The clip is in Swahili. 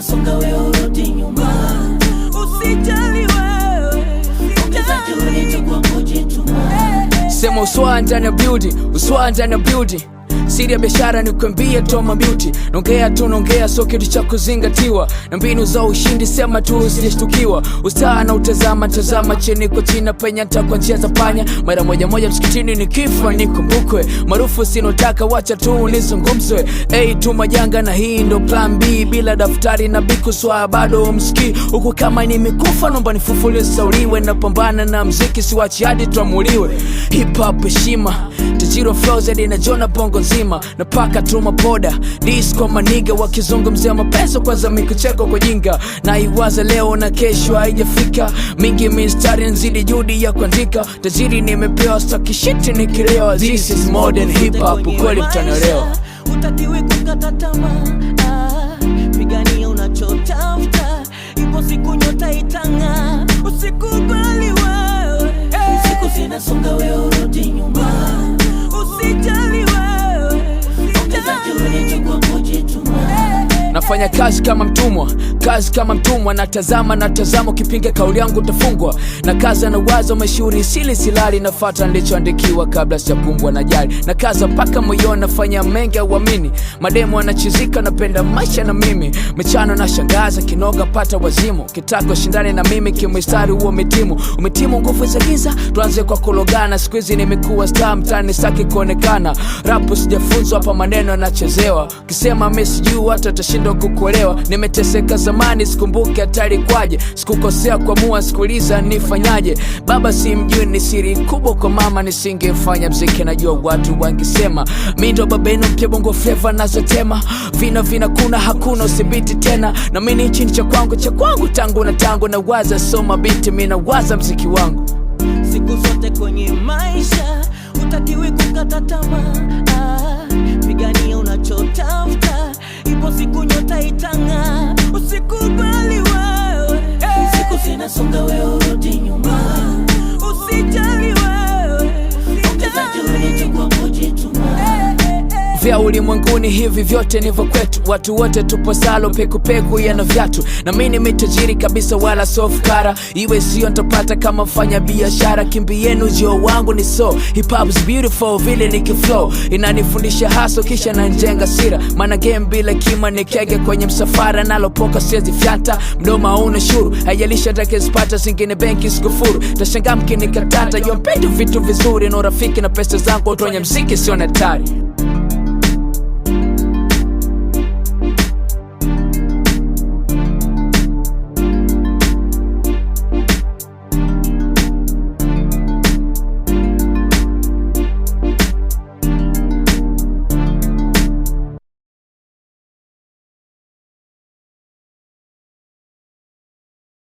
zinasonga wewe urudi nyuma. Usijali wewe, ongeza juhudi tu kwa kujituma. Sema uswa ndani ya building, uswa ndani ya building. Siri ya biashara ni kuambia Toma Beauty. Nongea tu nongea, so kitu cha kuzingatiwa. Na mbinu za ushindi sema tu usijeshtukiwa. Ustaa na utazama, tazama chini kwa china penya kwa njia za panya. Mara moja moja msikitini nikifa nikumbukwe. Maarufu sinotaka wacha tu nizungumzwe. Tu majanga na hii ndo plan B. Bila daftari na biku swa bado msiki. Huku kama nimekufa nomba nifufuliwe sauriwe. Napambana na mziki siwachi hadi tuamuliwe. Hip hop heshima, tajiro flow zedi na Jona bongo nzima. Napaka tu mapoda disco maniga wakizungumzia mapenzo kwanza mikucheko kwa jinga. Na iwaza leo na kesho haijafika. Mingi mistari nzidi juhudi ya kuandika. Tajiri nimepewa staki shit nikilewa. This is modern hip hop ukweli mtanaelewa. Utakiwi kukata tamaa, pigania unachotafuta. Ipo siku nyota itang'aa. Usikubali wewe, siku zinasonga wewe urudi nyuma. Usijali wewe, ongeza juhudi tu kwa kujituma. Nafanya kazi kama mtumwa, kazi kama mtumwa. Natazama ukipinga kauli yangu utafungwa. Na kaza na wazo mashuhuri sili silali. Nafuata nilichoandikiwa kabla sijakumbwa na jali. Na kaza mpaka moyoni nafanya mengi uamini. Mademo wanachizika napenda maisha na mimi. Michano na shangaza kinoga pata wazimu. Kitako shindane na mimi kimistari huo umetimu nguvu za giza. Tuanze kwa kulogana, siku hizi nimekuwa star mtani saki kuonekana. Rapu sijafunzwa hapa maneno yanachezewa. Ukisema mimi sijui hata utashindwa kukuelewa. Nimeteseka zamani sikumbuki hatari kwaje. Sikukosea kwa mua sikuliza nifanyaje. Baba simjui ni siri kubwa kwa mama. Nisingefanya mziki najua watu wangisema. Mimi ndo babenu mpya bongo flavor nazotema. Vina kuna hakuna usibiti tena. Na mimi ni chini cha kwangu tangu na waza soma biti mimi na waza mziki wangu. Siku zote kwenye maisha utakiwi kukata tamaa, pigania unachotafuta. Ipo siku nyota itang'aa. Usikubali wewe, siku zinasonga wewe urudi nyuma. Usijali wewe, ongeza juhudi tu kwa kujituma. Vya ulimwenguni hivi vyote nivo kwetu. Watu wote tupo salo peku yana vyatu. Na mimi nimetajiri kabisa wala sofkara. Iwe sio nitapata kama fanya biashara. Kimbienu ujio wangu ni so. Hip hop is beautiful vile nikiflow. Inanifundisha haso kisha na njenga sira. Mana game bila kima nikege kwenye msafara. Nalopoka siezi fyata mdoma hauna shuru. Haijalisha takizipata zingine benki sikufuru. Tashangaa mkinikatata yompedu vitu vizuri. Na urafiki na pesa zangu utonya mziki sio natari.